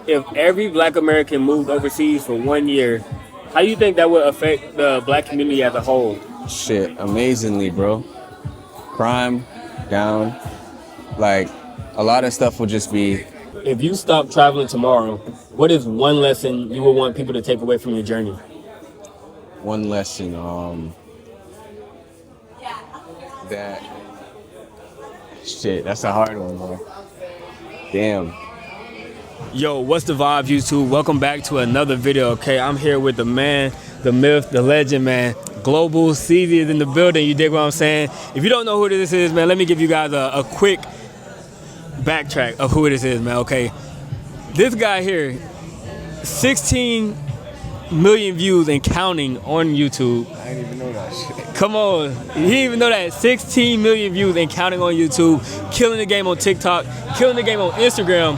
if every Black American moved overseas for 1 year, how do you think that would affect the Black community as a whole? Shit, amazingly, bro. Crime down. Like, a lot of stuff will just be If you stop traveling tomorrow, what is one lesson you would want people to take away from your journey? one lesson. That shit, that's a hard one, bro. Damn. Yo, what's the vibe, YouTube? Welcome back to another video, okay? I'm here with the man, the myth, the legend, man. Global Ceezy is in the building, you dig what I'm saying? If you don't know who this is, man, let me give you guys a quick backtrack of who this is, man, okay? This guy here, 16 million views and counting on YouTube. I didn't even know that shit. Come on, you didn't even know that. 16 million views and counting on YouTube, killing the game on TikTok, killing the game on Instagram.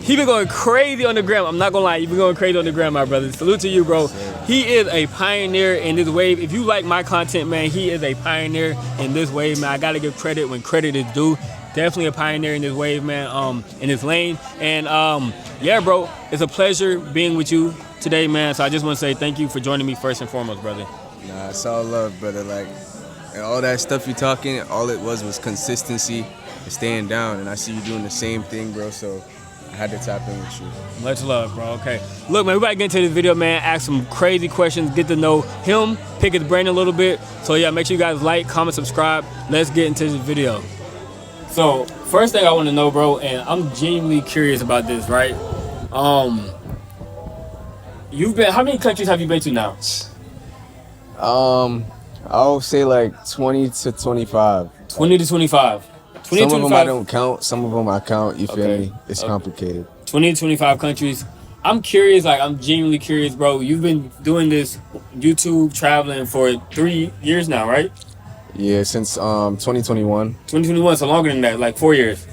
He been going crazy on the gram. I'm not gonna lie, you been going crazy on the gram, my brother. Salute to you, bro. He is a pioneer in this wave. If you like my content, man, he is a pioneer in this wave, man. I gotta give credit when credit is due. Definitely a pioneer in this wave, man, in this lane. And yeah, bro, it's a pleasure being with you today, man. So I just want to say thank you for joining me first and foremost, brother. Nah, it's all love, brother. Like, and all that stuff you talking, all it was consistency and staying down. And I see you doing the same thing, bro. So I had to tap in with you. Much love, bro. Okay. Look, man, we about to get into this video, man. Ask some crazy questions, get to know him, pick his brain a little bit. So yeah, make sure you guys like, comment, subscribe. Let's get into this video. So first thing I want to know, bro, and I'm genuinely curious about this, right? You've been, how many countries have you been to now? I'll say like 20 to 25. 20 to 25. 20 Some to of 25. them I don't count. Some of them I count. You feel Okay. me? It's complicated. 20 to 25 countries. I'm curious, like I'm genuinely curious, bro. You've been doing this YouTube traveling for 3 years now, right? Yeah, since 2021. 2021, so longer than that, like 4 years.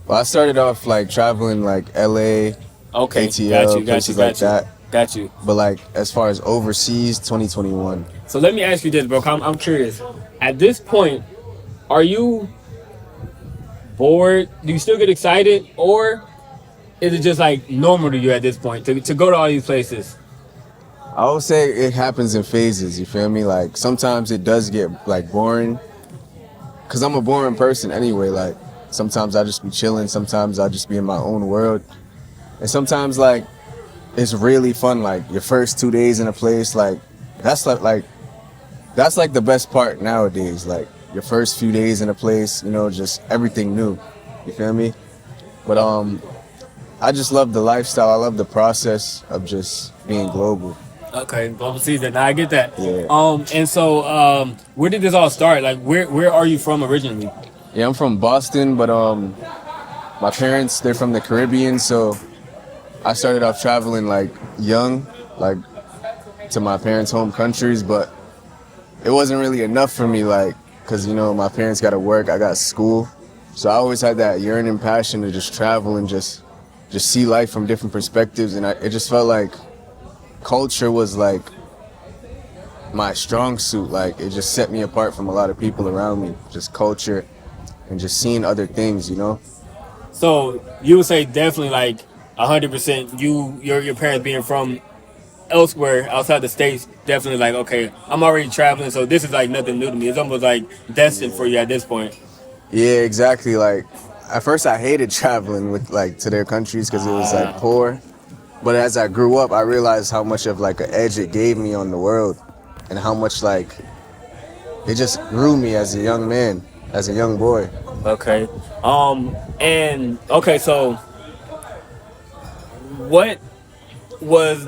Well, I started off like traveling like LA, Okay, ATL, places like that. Got you. But like as far as overseas, 2021. So let me ask you this, bro. I'm curious. At this point, are you bored? Do you still get excited, or is it just like normal to you at this point to go to all these places? I would say it happens in phases, you feel me? Like sometimes it does get like boring, cause I'm a boring person anyway. Like sometimes I just be chilling, sometimes I just be in my own world. And sometimes like it's really fun, like your first 2 days in a place, like that's like the best part nowadays. Like your first few days in a place, you know, just everything new. You feel me? But I just love the lifestyle. I love the process of just being global. Okay, global season. Now I get that. Yeah. And so, where did this all start? Like, where are you from originally? Yeah, I'm from Boston, but my parents, they're from the Caribbean, so I started off traveling like young, like to my parents' home countries, but it wasn't really enough for me, like, cause you know my parents got to work, I got school, so I always had that yearning passion to just travel and just see life from different perspectives, and it just felt like culture was like my strong suit. Like it just set me apart from a lot of people around me, just culture and just seeing other things, you know. So you would say definitely like 100%. Your parents being from elsewhere outside the states, definitely like, okay, I'm already traveling, so this is like nothing new to me. It's almost like destined for you at this point. Yeah, exactly. Like at first I hated traveling with like to their countries because it was like poor. But as I grew up, I realized how much of like an edge it gave me on the world, and how much like it just grew me as a young man, as a young boy. Okay. And okay, so what was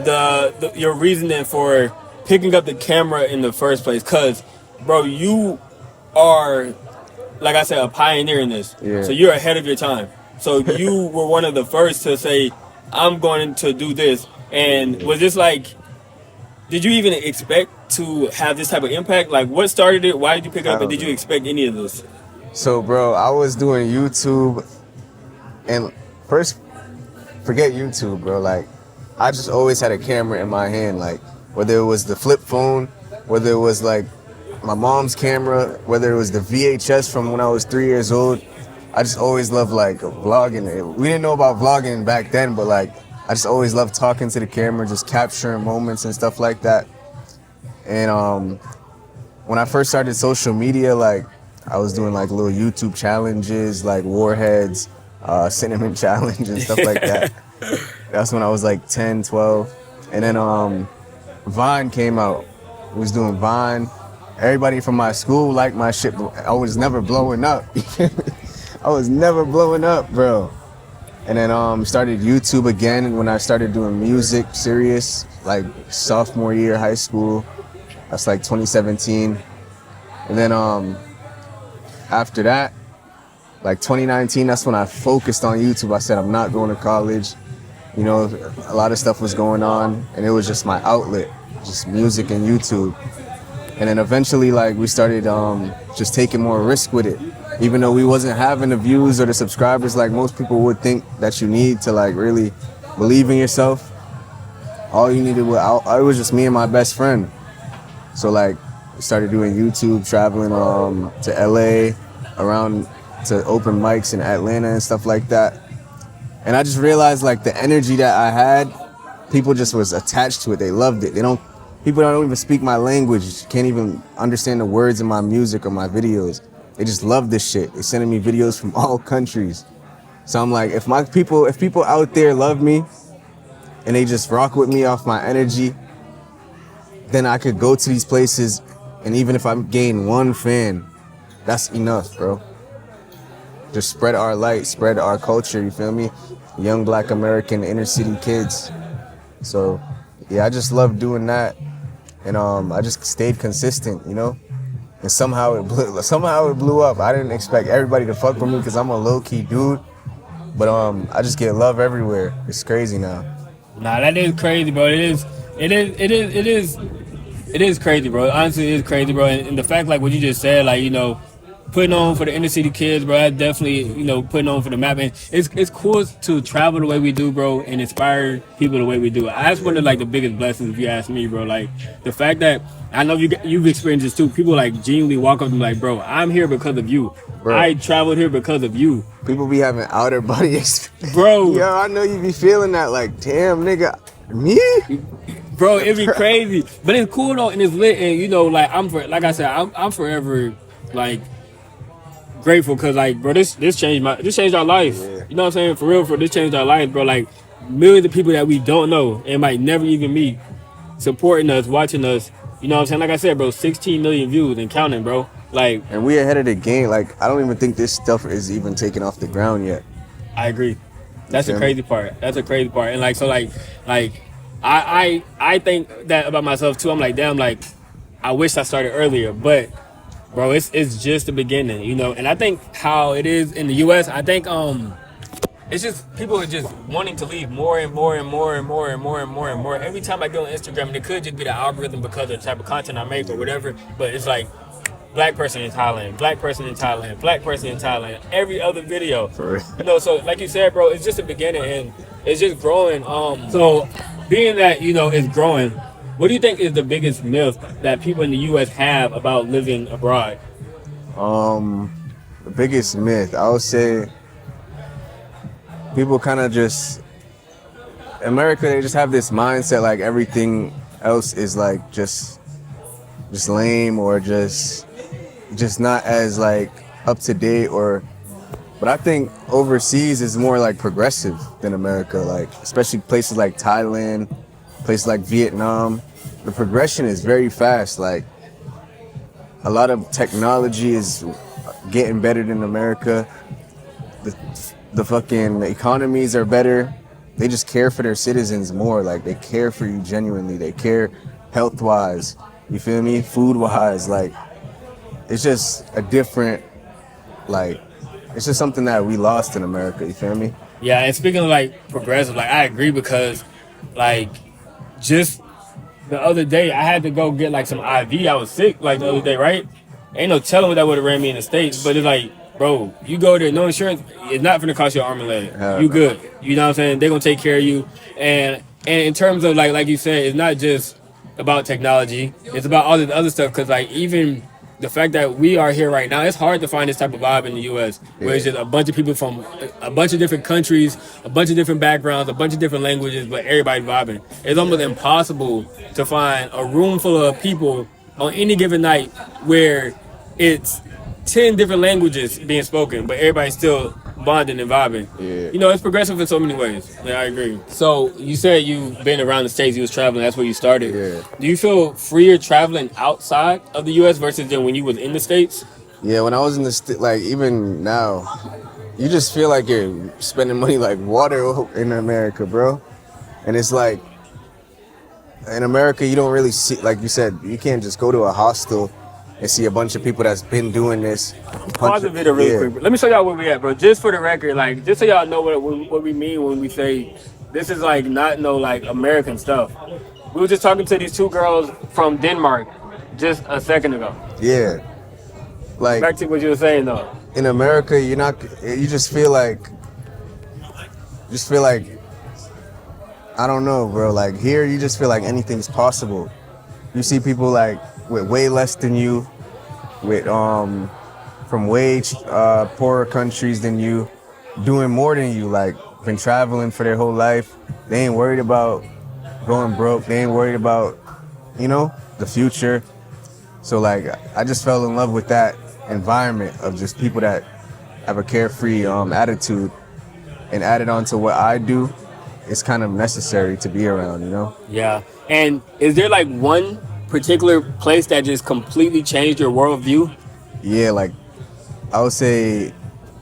your reasoning for picking up the camera in the first place? Cause, bro, you are, like I said, a pioneer in this. Yeah. So you're ahead of your time. So you were one of the first to say, I'm going to do this. And was this like, did you even expect to have this type of impact? Like, what started it? Why did you pick it up? And did you expect any of this? So, bro, I was doing YouTube, and first, forget YouTube, bro. Like, I just always had a camera in my hand, like, whether it was the flip phone, whether it was like my mom's camera, whether it was the VHS from when I was 3 years old. I just always loved like vlogging. We didn't know about vlogging back then, but like I just always loved talking to the camera, just capturing moments and stuff like that. And when I first started social media, like I was doing like little YouTube challenges, like Warheads, Cinnamon Challenge and stuff like that. That's when I was like 10, 12. And then Vine came out. I was doing Vine. Everybody from my school liked my shit, but I was never blowing up. I was never blowing up, bro. And then started YouTube again when I started doing music serious, like sophomore year high school. That's like 2017. And then after that, like 2019, that's when I focused on YouTube. I said, I'm not going to college. You know, a lot of stuff was going on, and it was just my outlet, just music and YouTube. And then eventually, like, we started just taking more risk with it. Even though we wasn't having the views or the subscribers like most people would think that you need to, like, really believe in yourself. All you needed was, it was just me and my best friend. So, like, we started doing YouTube, traveling to LA, around to open mics in Atlanta and stuff like that. And I just realized, like, the energy that I had, people just was attached to it. They loved it. People don't even speak my language, can't even understand the words in my music or my videos. They just love this shit. They're sending me videos from all countries. So I'm like, if people out there love me and they just rock with me off my energy, then I could go to these places, and even if I gain one fan, that's enough, bro. Just spread our light, spread our culture, you feel me? Young Black American inner city kids. So yeah, I just love doing that. And I just stayed consistent, you know? And somehow it blew up. I didn't expect everybody to fuck with me because I'm a low-key dude. But I just get love everywhere. It's crazy now. Nah, that is crazy, bro. It is crazy, bro. Honestly, it is crazy, bro. And the fact, like what you just said, like, you know, putting on for the inner city kids, bro, that's definitely, you know, putting on for the map. And it's cool to travel the way we do, bro, and inspire people the way we do. That's one of, like, the biggest blessings, if you ask me, bro. Like, the fact that, I know you've experienced this too. People, like, genuinely walk up to me like, bro, I'm here because of you. Bro, I traveled here because of you. People be having outer body experience. Bro. Yo, I know you be feeling that, like, damn, nigga, me? Bro, it'd be crazy. But it's cool, though, and it's lit. And, you know, like, I'm forever, like, grateful because, like, bro, this changed our life. Yeah. You know what I'm saying? For real, this changed our life, bro. Like, millions of people that we don't know and might never even meet supporting us, watching us. You know what I'm saying? Like I said, bro, 16 million views and counting, bro. Like, and we ahead of the game. Like, I don't even think this stuff is even taken off the ground yet. I agree. That's the crazy part. That's a crazy part. And, like, so, like I think that about myself too. I'm like, damn, like, I wish I started earlier, but bro, it's just the beginning, you know. And I think how it is in the US, I think it's just people are just wanting to leave more and more and more and more and more and more and more. Every time I go on Instagram, and it could just be the algorithm because of the type of content I make or whatever, but it's like black person in Thailand, black person in Thailand, black person in Thailand, every other video. You know, so like you said, bro, it's just the beginning and it's just growing. So being that, you know, it's growing, what do you think is the biggest myth that people in the US have about living abroad? The biggest myth, I would say, people kind of just, America, they just have this mindset like everything else is like just lame or just not as like up to date but I think overseas is more like progressive than America, like especially places like Thailand, places like Vietnam. The progression is very fast. Like a lot of technology is getting better than America. The fucking economies are better. They just care for their citizens more. Like they care for you genuinely. They care health-wise. You feel me? Food-wise. Like it's just a different, like, it's just something that we lost in America. You feel me? Yeah, and speaking of like progressive, like I agree because like just the other day I had to go get like some IV. I was sick like the other day, right? Ain't no telling what that would have ran me in the States, but it's like, bro, you go there, no insurance, it's not gonna cost you an arm and leg. You good. You know what I'm saying? They're gonna take care of you. And in terms of like you said, it's not just about technology. It's about all this other stuff. Cause like even the fact that we are here right now, it's hard to find this type of vibe in the U.S. where it's Yeah. just a bunch of people from a bunch of different countries, a bunch of different backgrounds, a bunch of different languages, but everybody vibing. It's almost impossible to find a room full of people on any given night where it's 10 different languages being spoken, but everybody's still bonding and vibing. Yeah. You know, it's progressive in so many ways. Yeah, I agree. So you said you've been around the States, you was traveling, that's where you started. Yeah. Do you feel freer traveling outside of the U.S. versus than when you was in the States? Yeah, when I was in like even now, you just feel like you're spending money like water in America, bro. And it's like, in America, you don't really see, like you said, you can't just go to a hostel and see a bunch of people that's been doing this. Pause the video really quick. Let me show y'all where we at, bro. Just for the record, like, just so y'all know what we mean when we say this is like not no like American stuff. We were just talking to these two girls from Denmark just a second ago. Yeah. Like, Back to what you were saying though. in America, you just feel like, I don't know, bro. Like here, you just feel like anything's possible. You see people like with way less than you, with from way poorer countries than you, doing more than you. Like been traveling for their whole life. They ain't worried about going broke. They ain't worried about, the future. So like, I just fell in love with that environment of just people that have a carefree attitude, and added on to what I do. It's kind of necessary to be around, Yeah. And is there like one particular place that just completely changed your worldview? Yeah, like I would say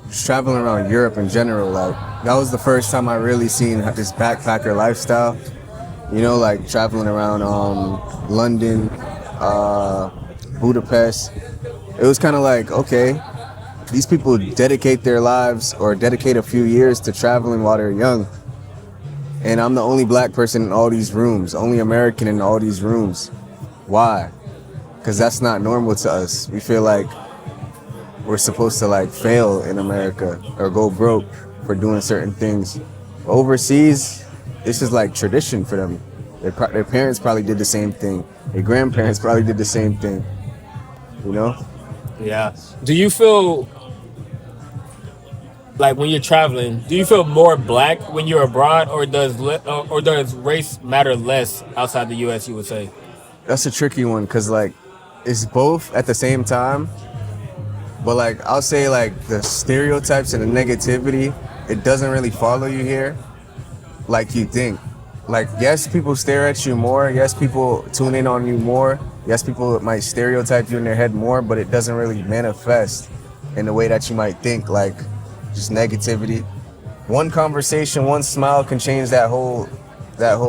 just traveling around Europe in general, like that was the first time I really seen this backpacker lifestyle. Like traveling around London, Budapest. It was kind of like, okay, these people dedicate their lives or dedicate a few years to traveling while they're young. And I'm the only black person in all these rooms, only American in all these rooms. Why? Because that's not normal to us. We feel like we're supposed to like fail in America or go broke for doing certain things. Overseas, it's just like tradition for them. Their parents probably did the same thing. Their grandparents probably did the same thing. Yeah. Do you feel like when you're traveling, do you feel more black when you're abroad, or does race matter less outside the U.S., you would say? That's a tricky one because like it's both at the same time. But like I'll say like the stereotypes and the negativity, it doesn't really follow you here like you think. Like yes, people stare at you more. Yes, people tune in on you more. Yes, people might stereotype you in their head more, but it doesn't really manifest in the way that you might think, like just negativity. One conversation, one smile can change that whole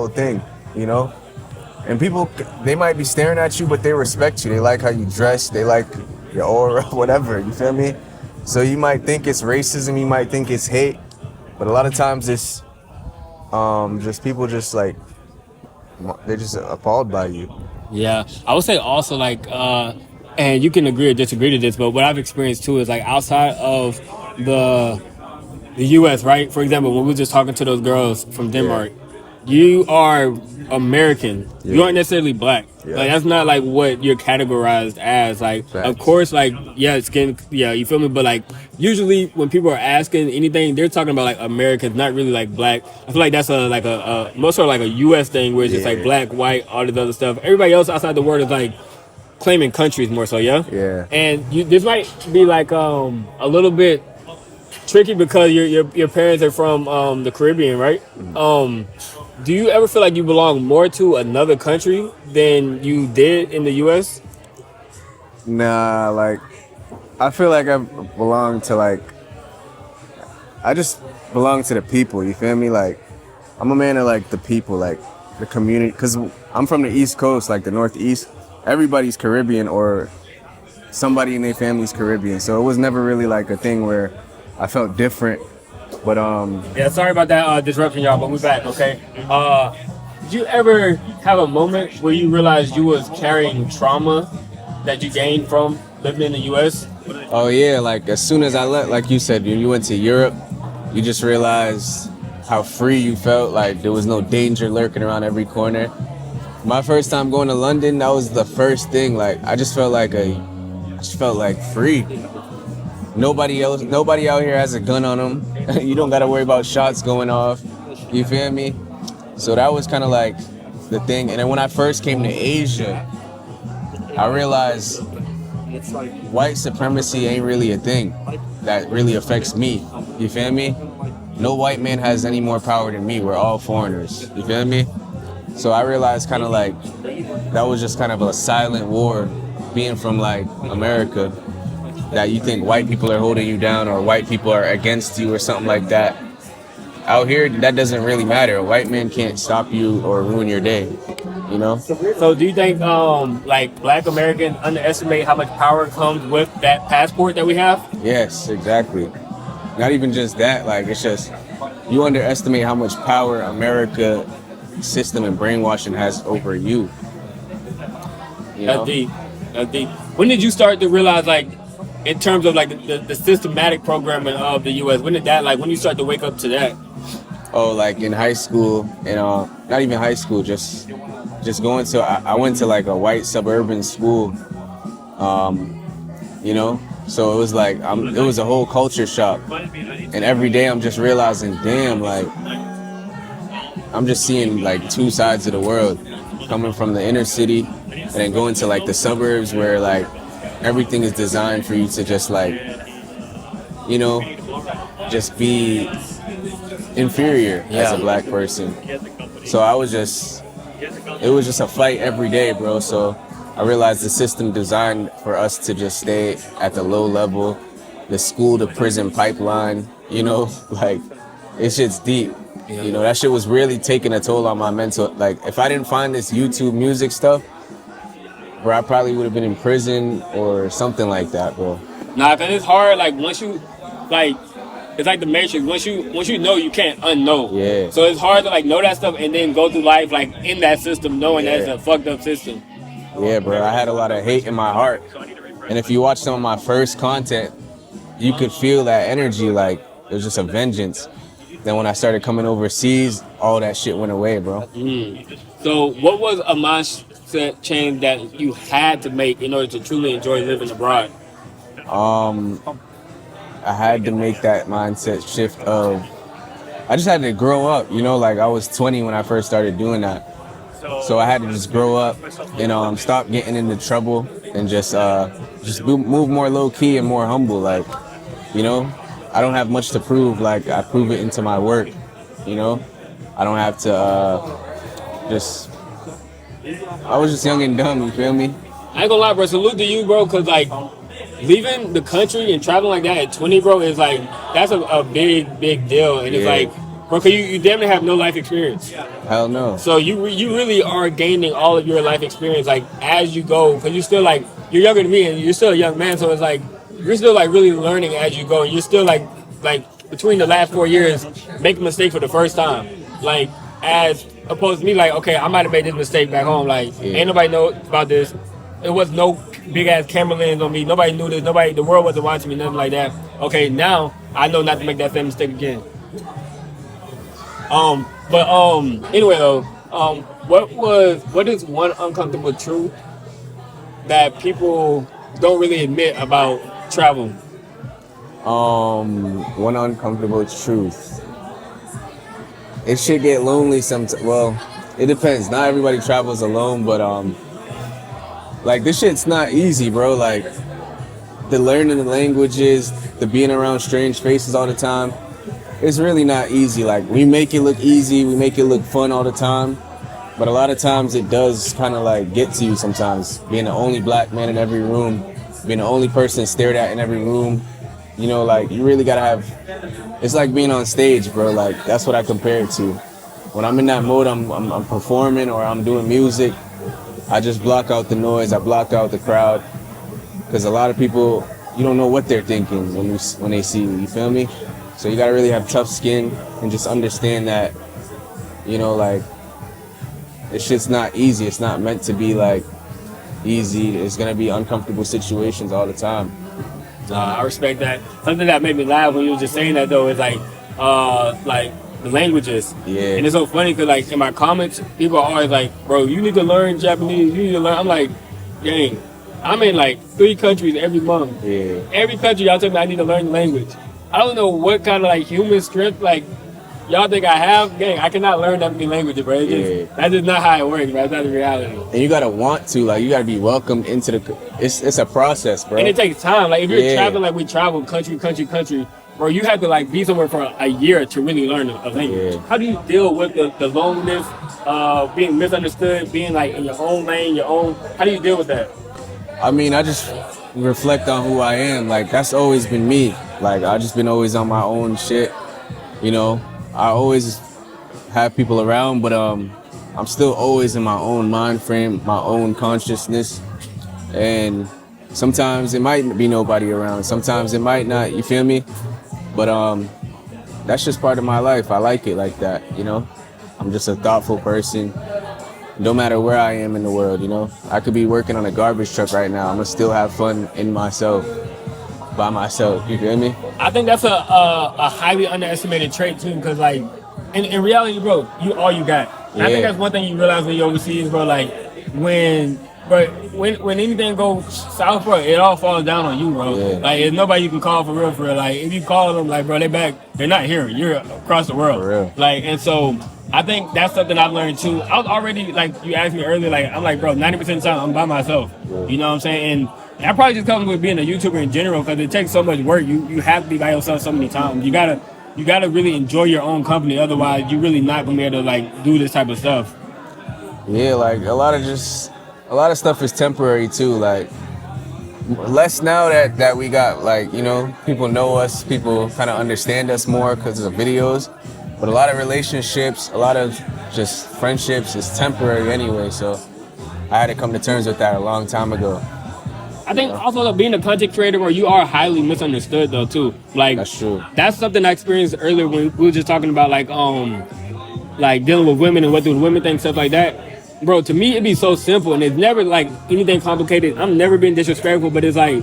thing, And people, they might be staring at you, but they respect you. They like how you dress. They like your aura, whatever. You feel me? So you might think it's racism. You might think it's hate, but a lot of times it's just people just like they're just appalled by you. Yeah, I would say also like, and you can agree or disagree to this, but what I've experienced too is like outside of the U.S., right? For example, when we were just talking to those girls from Denmark, you are American. Yeah. You aren't necessarily black. Yeah. Like that's not like what you're categorized as. Like, Facts. of course, like you feel me? But like usually when people are asking anything, they're talking about like Americans, not really like black. I feel like that's a most sort of like a U.S. thing where it's just like black, white, all this other stuff. Everybody else outside the world is like claiming countries more so, yeah. Yeah. And this might be like a little bit tricky because your parents are from the Caribbean, right? Do you ever feel like you belong more to another country than you did in the U.S.? Nah, like I feel like I belong to I just belong to the people. You feel me? Like I'm a man of like the people, like the community. Cause I'm from the East Coast, like the Northeast. Everybody's Caribbean or somebody in their family's Caribbean. So it was never really like a thing where I felt different. But yeah, sorry about that disruption, y'all, but we're back, okay? Did you ever have a moment where you realized you was carrying trauma that you gained from living in the U.S.? Oh yeah, like as soon as I left, like you said, when you went to Europe, you just realized how free you felt. Like there was no danger lurking around every corner. My first time going to London, that was the first thing. Like I just felt like a just felt like free. Nobody out here has a gun on them. You don't gotta worry about shots going off. You feel me? So that was kind of like the thing. And then when I first came to Asia, I realized white supremacy ain't really a thing that really affects me. You feel me? No white man has any more power than me. We're all foreigners. You feel me? So I realized kind of like that was just kind of a silent war, being from like America, that you think white people are holding you down or white people are against you or something like that. Out here, that doesn't really matter. A white man can't stop you or ruin your day, you know? So do you think like black Americans underestimate how much power comes with that passport that we have? Yes, exactly. Not even just that, like it's just, you underestimate how much power America system and brainwashing has over you. That's deep. That's deep. When did you start to realize, like, in terms of like the systematic programming of the U.S., when you start to wake up to that? Oh, like in high school, and not even high school, just going to, I went to like a white suburban school, you know? So it was like, it was a whole culture shock. And every day I'm just realizing, damn, like, I'm just seeing like two sides of the world, coming from the inner city and then going to like the suburbs where like everything is designed for you to just like, you know, just be inferior as a black person. So it was just a fight every day, bro. So I realized the system designed for us to just stay at the low level, the school to prison pipeline, you know, like it's just deep. You know, that shit was really taking a toll on my mental. Like, if I didn't find this YouTube music stuff, bro, I probably would have been in prison or something like that, bro. Nah, cause it's hard. Like once you, like, it's like the Matrix. Once you know, you can't unknow. Yeah. So it's hard to like know that stuff and then go through life like in that system, knowing that it's a fucked up system. Yeah, bro. I had a lot of hate in my heart, and if you watch some of my first content, you could feel that energy. Like it was just a vengeance. Then when I started coming overseas, all that shit went away, bro. So what was a mindset change that you had to make in order to truly enjoy living abroad? I had to make that mindset shift of, I just had to grow up, you know, like I was 20 when I first started doing that. So I had to just grow up, you know, stop getting into trouble and just move more low key and more humble. Like, you know, I don't have much to prove. Like I prove it into my work, you know. I don't have to I was just young and dumb, you feel me? I ain't gonna lie, bro. Salute to you, bro, cause like leaving the country and traveling like that at 20, bro, is like that's a big deal. And it's like, bro, cause you damn near have no life experience. Hell no. So you really are gaining all of your life experience like as you go, cause you're still like you're younger than me and you're still a young man. So it's like you're still like really learning as you go, and you're still like between the last 4 years making a mistake for the first time, like as opposed to me like, okay, I might have made this mistake back home, like ain't nobody know about this. It was no big ass camera lens on me. Nobody knew this. The world wasn't watching me, nothing like that. Okay, now I know not to make that same mistake again. Anyway though, what is one uncomfortable truth that people don't really admit about travel? One uncomfortable truth. It should get lonely sometimes. Well, it depends. Not everybody travels alone, but like this shit's not easy, bro. Like the learning the languages, the being around strange faces all the time. It's really not easy. Like we make it look easy, we make it look fun all the time, but a lot of times it does kind of like get to you sometimes. Being the only black man in every room, being the only person stared at in every room. You know, like you really gotta have. It's like being on stage, bro. Like that's what I compare it to. When I'm in that mode, I'm performing or I'm doing music. I just block out the noise. I block out the crowd, because a lot of people, you don't know what they're thinking when they see you. You feel me? So you gotta really have tough skin and just understand that, you know, like this shit's not easy. It's not meant to be like easy. It's gonna be uncomfortable situations all the time. I respect that. Something that made me laugh when you were just saying that though is like the languages. Yeah. And it's so funny because like in my comments, people are always like, "Bro, you need to learn Japanese. You need to learn." I'm like, "Dang, I'm in like 3 countries every month. Yeah. Every country y'all tell me I need to learn the language. I don't know what kind of like human strength like y'all think I have. Gang, I cannot learn that many languages, bro. That's just not how it works, bro. That's not the reality. And you gotta want to, like, you gotta be welcomed into the. It's a process, bro. And it takes time. Like if you're traveling, like we travel country, bro, you have to like be somewhere for a year to really learn a language. Yeah. How do you deal with the loneliness, being misunderstood, being like in your own lane, how do you deal with that? I mean, I just reflect on who I am. Like, that's always been me. Like, I just been always on my own shit. You know, I always have people around, but I'm still always in my own mind frame, my own consciousness. And sometimes it might be nobody around. Sometimes it might not. You feel me? But that's just part of my life. I like it like that. You know, I'm just a thoughtful person. No matter where I am in the world, you know, I could be working on a garbage truck right now. I'm gonna still have fun in myself, by myself. You feel me? I think that's a highly underestimated trait too, because like in reality, bro, you all you got. And I think that's one thing you realize when you're overseas, bro. Like when anything goes south, bro, it all falls down on you, bro. Yeah. Like there's nobody you can call for real. Like if you call them, like bro, they're not here. You're across the world. For real. Like and so. I think that's something I've learned too. I was already like you asked me earlier, like I'm like, bro, 90% of the time I'm by myself. You know what I'm saying? And that probably just comes with being a YouTuber in general, because it takes so much work. You have to be by yourself so many times. You gotta really enjoy your own company. Otherwise, you're really not gonna be able to like do this type of stuff. Yeah, like a lot of stuff is temporary too. Like less now that we got, like, you know, people know us, people kind of understand us more because of the videos. But a lot of relationships, a lot of just friendships is temporary anyway. So I had to come to terms with that a long time ago. I think also being a content creator where you are highly misunderstood though too. Like That's true. That's something I experienced earlier when we were just talking about like dealing with women and what do women think, stuff like that. Bro, to me it'd be so simple and it's never like anything complicated. I've never been disrespectful, but it's like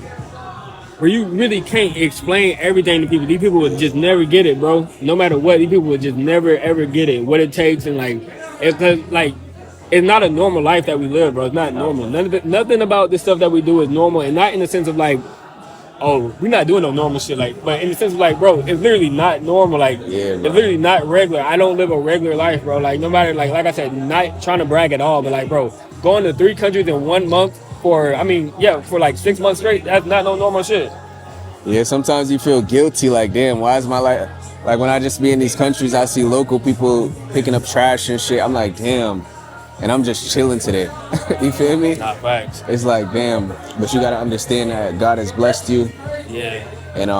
where you really can't explain everything to people. These people would just never get it, bro. No matter what, these people would just never ever get it. What it takes and like, it's not a normal life that we live, bro. It's not normal. Nothing about the stuff that we do is normal, and not in the sense of like, oh, we're not doing no normal shit, like, but in the sense of like, bro, it's literally not normal. Like, it's literally not regular. I don't live a regular life, bro. Like, no matter like I said, not trying to brag at all, but like, bro, going to 3 countries in 1 month. For like 6 months straight, that's not no normal shit. Yeah, sometimes you feel guilty, like, damn, why is my life, like when I just be in these countries, I see local people picking up trash and shit, I'm like, damn, and I'm just chilling today. You feel me? Not facts. It's like, damn, but you gotta understand that God has blessed you. Yeah. And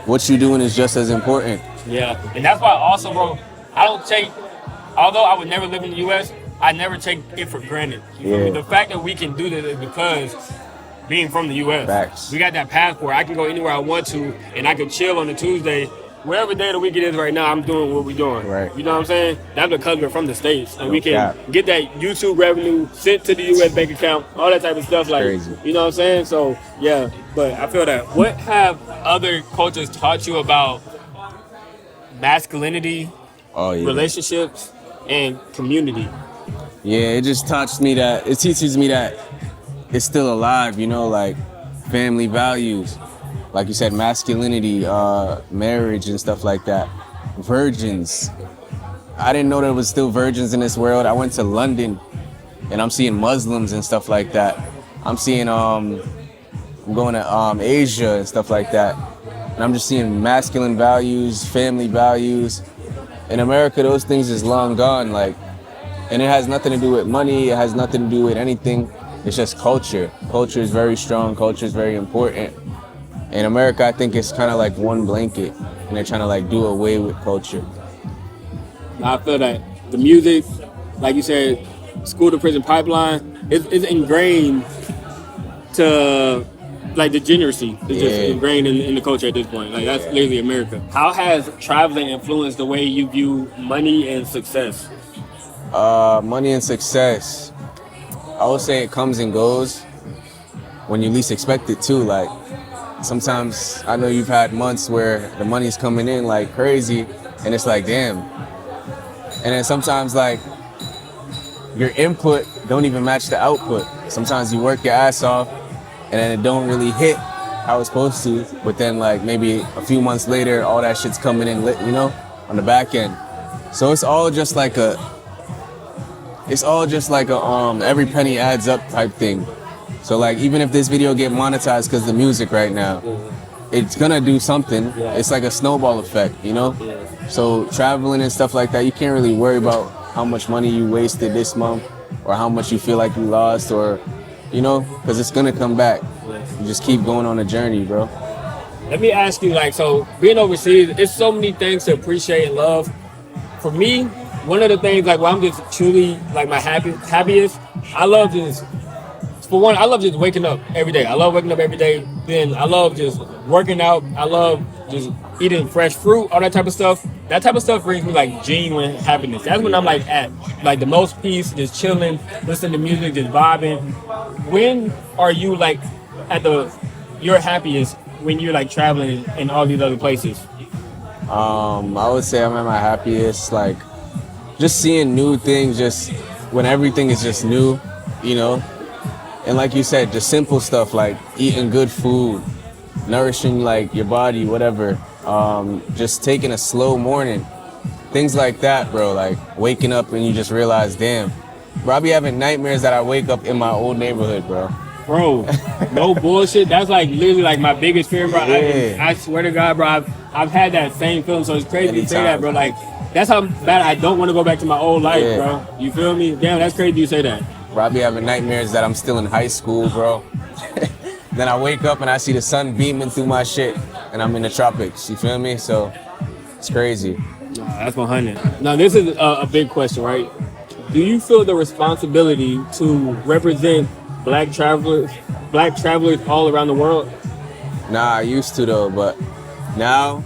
what you doing is just as important. Yeah, and that's why also, bro, although I would never live in the U.S., I never take it for granted. You feel me? The fact that we can do this is because being from the U.S. Facts. We got that passport. I can go anywhere I want to, and I can chill on a Tuesday. Whatever day of the week it is right now, I'm doing what we're doing. Right. You know what I'm saying? That's because we're from the States. And we can cap. get that YouTube revenue sent to the U.S. bank account, all that type of stuff. Like, crazy. You know what I'm saying? So, yeah. But I feel that. What have other cultures taught you about masculinity, relationships, and community? Yeah, it just teaches me that it's still alive, you know, like family values, like you said, masculinity, marriage and stuff like that. Virgins. I didn't know there was still virgins in this world. I went to London and I'm seeing Muslims and stuff like that. I'm seeing, I'm going to Asia and stuff like that. And I'm just seeing masculine values, family values. In America, those things is long gone, like, and it has nothing to do with money. It has nothing to do with anything. It's just culture. Culture is very strong. Culture is very important. In America, I think it's kind of like one blanket, and they're trying to like do away with culture. I feel that the music, like you said, school to prison pipeline, is ingrained to like degeneracy. It's just ingrained in the culture at this point. Like that's literally America. How has traveling influenced the way you view money and success? Money and success, I would say it comes and goes when you least expect it too. Like sometimes I know you've had months where the money's coming in like crazy and it's like, damn. And then sometimes like your input don't even match the output. sometimes you work your ass off and then it don't really hit how it's supposed to. But then like maybe a few months later, all that shit's coming in lit, you know, on the back end. So it's all just like a every penny adds up type thing. So like even if this video get monetized because the music right now, it's gonna do something. It's like a snowball effect, you know? So traveling and stuff like that, you can't really worry about how much money you wasted this month or how much you feel like you lost or, you know, because it's gonna come back. You just keep going on a journey, bro. Let me ask you, like, so being overseas, it's so many things to appreciate and love. For me, one of the things, like, where I'm just truly, like, my happiest, I love just, for one, I love just waking up every day. I love waking up every day. Then I love just working out. I love just eating fresh fruit, all that type of stuff. That type of stuff brings me, like, genuine happiness. That's when I'm, like, at, like, the most peace, just chilling, listening to music, just vibing. When are you, like, at your happiest when you're, like, traveling in all these other places? I would say I'm at my happiest, like, just seeing new things, just when everything is just new, you know? And like you said, just simple stuff like eating good food, nourishing like your body, whatever. Just taking a slow morning, things like that, bro. Like waking up and you just realize, damn, bro, I be having nightmares that I wake up in my old neighborhood, bro. Bro, no bullshit. That's like literally like my biggest fear, bro. Yeah. I swear to God, bro, I've had that same feeling. So it's crazy to say that, bro. Like that's how bad I don't want to go back to my old life, bro. You feel me? Damn, that's crazy you say that. Bro, I be having nightmares that I'm still in high school, bro. Then I wake up and I see the sun beaming through my shit and I'm in the tropics, you feel me? So it's crazy. That's 100. Now this is a big question, right? Do you feel the responsibility to represent black travelers all around the world? Nah, I used to though, but now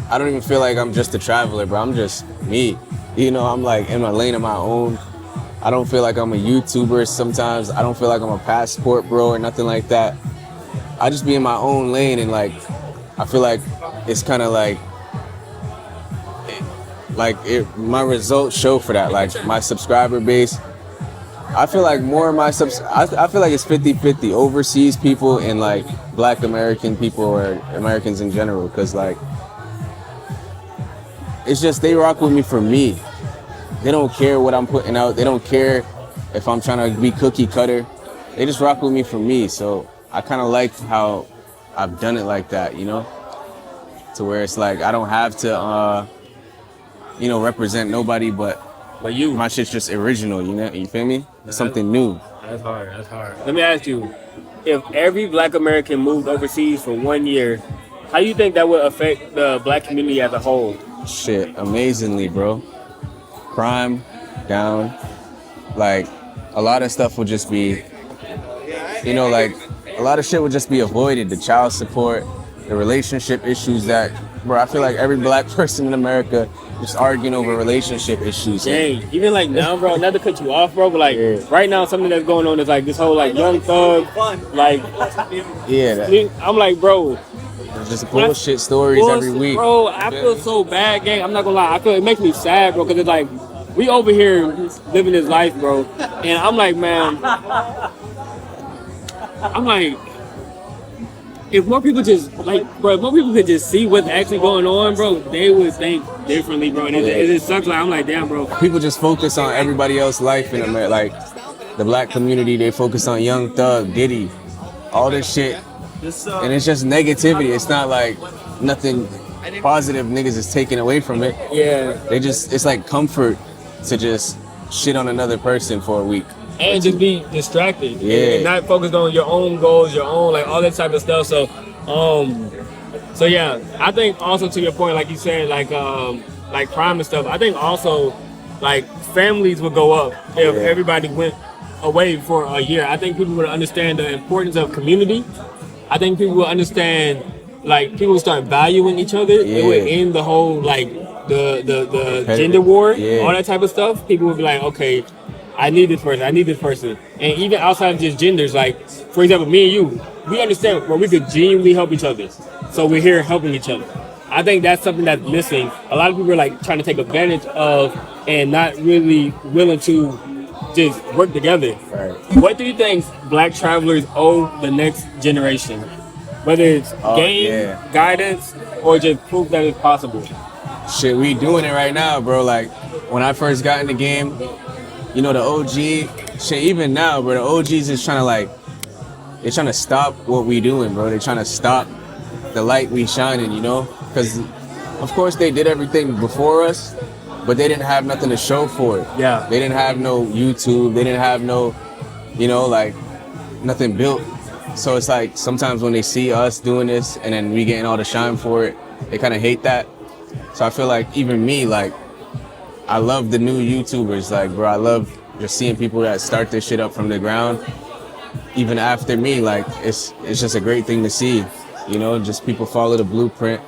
I don't even feel like I'm just a traveler, bro. I'm just me. You know, I'm like in my lane of my own. I don't feel like I'm a YouTuber sometimes. I don't feel like I'm a passport bro or nothing like that. I just be in my own lane and like, I feel like it's kind of like my results show for that. Like my subscriber base, I feel like more of my I feel like it's 50-50 overseas people and like black American people or Americans in general. Cause like, it's just, they rock with me for me. They don't care what I'm putting out. They don't care if I'm trying to be cookie cutter. They just rock with me for me. So I kind of like how I've done it like that, you know? To where it's like, I don't have to, you know, represent nobody but you. My shit's just original, you know? You feel me? It's something new. That's hard. Let me ask you, if every black American moved overseas for 1 year, how do you think that would affect the black community as a whole? Shit, amazingly, bro. Crime down, like a lot of stuff would just be, you know, like a lot of shit would just be avoided. The child support, the relationship issues that, bro, I feel like every black person in America just arguing over relationship issues. Dang, even like now, bro, not to cut you off, bro, but like right now something that's going on is like this whole like Young Thug, like, I'm like, bro, just bullshit stories every week. Bro, I feel so bad, gang. I'm not gonna lie. I feel it makes me sad, bro, because it's like we over here living this life, bro, and I'm like, man, if more people just like, bro, if more people could just see what's actually going on, bro, they would think differently, bro. And it just sucks. Like I'm like, damn, bro. People just focus on everybody else's life in America, like the black community. They focus on Young Thug, Diddy, all this shit. And it's just negativity. It's not like nothing positive niggas is taking away from it. Yeah. It's like comfort to just shit on another person for a week. And just be distracted. Yeah. And not focused on your own goals, your own, like all that type of stuff. So, so yeah, I think also to your point, like you said, like crime and stuff, I think also like families would go up if everybody went away for a year. I think people would understand the importance of community. I think people will understand, like, people will start valuing each other. It would end the whole, like, the gender war, all that type of stuff. People would be like, okay, I need this person. And even outside of just genders, like, for example, me and you, we understand where we could genuinely help each other. So we're here helping each other. I think that's something that's missing. A lot of people are, like, trying to take advantage of and not really willing to just work together. Right. What do you think black travelers owe the next generation? Whether it's game, guidance, or just proof that it's possible. Shit, we doing it right now, bro. Like, when I first got in the game, you know, the OG, shit, even now, bro, the OGs is trying to, like, they're trying to stop what we doing, bro. They're trying to stop the light we shining, you know? Because, of course, they did everything before us, but they didn't have nothing to show for it. Yeah. They didn't have no YouTube. They didn't have no, you know, like, nothing built. So it's like, sometimes when they see us doing this and then we getting all the shine for it, they kind of hate that. So I feel like even me, like, I love the new YouTubers. Like, bro, I love just seeing people that start this shit up from the ground. Even after me, like, it's just a great thing to see, you know, just people follow the blueprint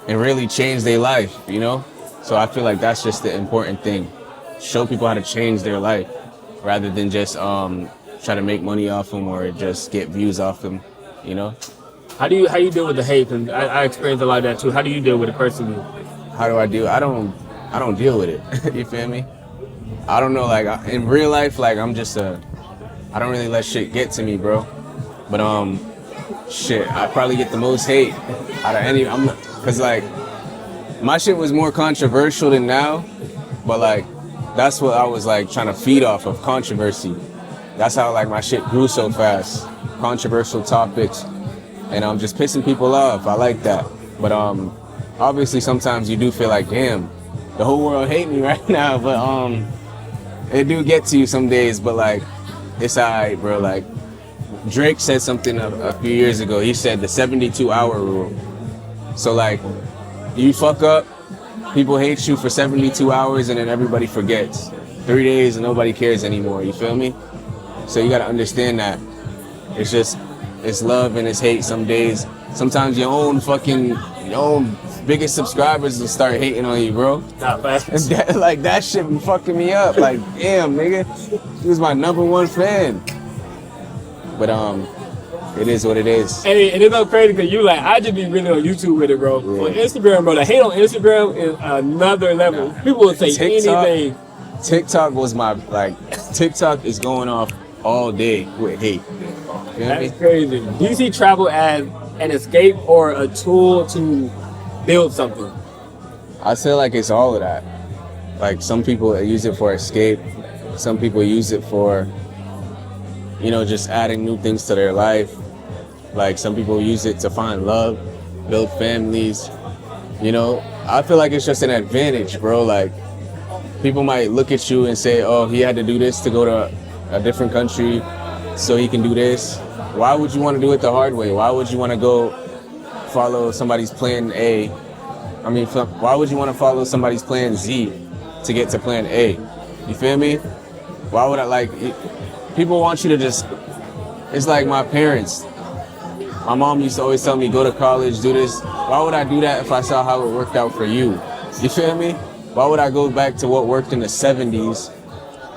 and really change their life, you know? So I feel like that's just the important thing. Show people how to change their life rather than just try to make money off them or just get views off them, you know? How do you deal with the hate? And I experienced a lot of that too. How do you deal with it personally? How do I deal? I don't deal with it. You feel me? I don't know. Like in real life, like I don't really let shit get to me, bro. But shit, I probably get the most hate out of any. Cause like my shit was more controversial than now, but like that's what I was like trying to feed off of, controversy. That's how like my shit grew so fast, controversial topics, and I'm just pissing people off. I like that, but obviously sometimes you do feel like, damn, the whole world hate me right now. But it do get to you some days. But like, it's alright, bro. Like Drake said something a few years ago. He said the 72-hour rule. So like, you fuck up, people hate you for 72 hours, and then everybody forgets. 3 days and nobody cares anymore. You feel me? So you gotta understand that it's love and it's hate some days. Sometimes your own biggest subscribers will start hating on you, bro. Not fast. Like that shit be fucking me up. Like, damn, nigga, he was my #1 fan. But it is what it is. And it's so crazy because you like, I just be really on YouTube with it, bro. Yeah. On Instagram, bro, the hate on Instagram is another level. People will say anything. TikTok was TikTok is going off all day with hate. You know That's crazy. Do you see travel as an escape or a tool to build something? I feel like it's all of that. Like some people use it for escape. Some people use it for, you know, just adding new things to their life. Like some people use it to find love, build families. You know, I feel like it's just an advantage, bro. Like people might look at you and say, oh, he had to do this to go to a different country so he can do this. Why would you want to do it the hard way? Why would you want to go follow somebody's plan A? I mean, why would you want to follow somebody's plan Z to get to plan A? You feel me? Why would I like... People want you to just... It's like my parents. My mom used to always tell me, go to college, do this. Why would I do that if I saw how it worked out for you? You feel me? Why would I go back to what worked in the 70s,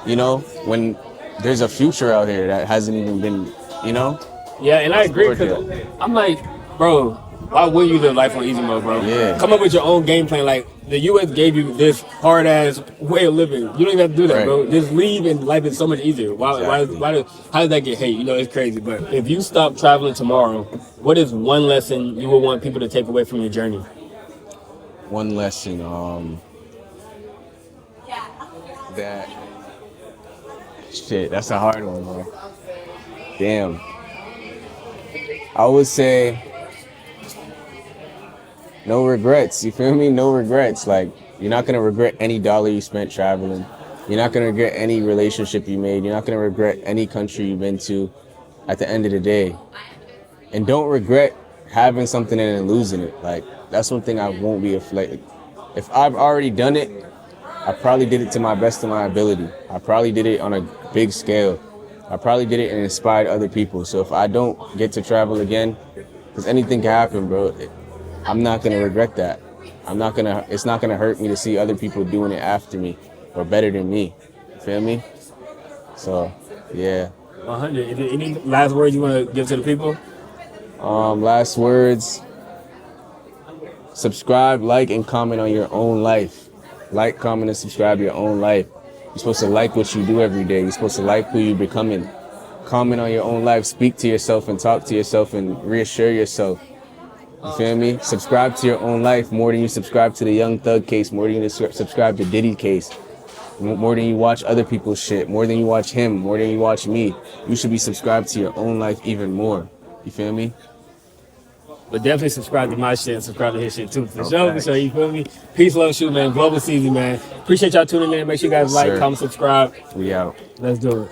you know, when there's a future out here that hasn't even been, you know? Yeah, and I agree, because I'm like, bro, why would you live life on easy mode, bro? Yeah. Come up with your own game plan. Like, the U.S. gave you this hard-ass way of living. You don't even have to do that, bro. Just leave and life is so much easier. How does that get hate? You know, it's crazy. But if you stop traveling tomorrow, what is one lesson you would want people to take away from your journey? One lesson, that... Shit, that's a hard one, bro. Damn. I would say... no regrets, you feel me? No regrets. Like, you're not gonna regret any dollar you spent traveling. You're not gonna regret any relationship you made. You're not gonna regret any country you've been to at the end of the day. And don't regret having something and then losing it. Like, that's one thing I won't be afraid. If I've already done it, I probably did it to my best of my ability. I probably did it on a big scale. I probably did it and inspired other people. So if I don't get to travel again, because anything can happen, bro, I'm not gonna regret that. It's not gonna hurt me to see other people doing it after me or better than me. You feel me? So, yeah. 100. Any last words you want to give to the people? Last words. Subscribe, like, and comment on your own life. Like, comment, and subscribe to your own life. You're supposed to like what you do every day. You're supposed to like who you're becoming. Comment on your own life. Speak to yourself and talk to yourself and reassure yourself. You feel me? Subscribe to your own life more than you subscribe to the Young Thug case, more than you subscribe to Diddy case, more than you watch other people's shit, more than you watch him, more than you watch me. You should be subscribed to your own life even more. You feel me? But definitely subscribe to my shit and subscribe to his shit too. For sure, you feel me? Peace, love, shoot, man. Global Ceezy, man. Appreciate y'all tuning in. Make sure you guys like, comment, subscribe. We out. Let's do it.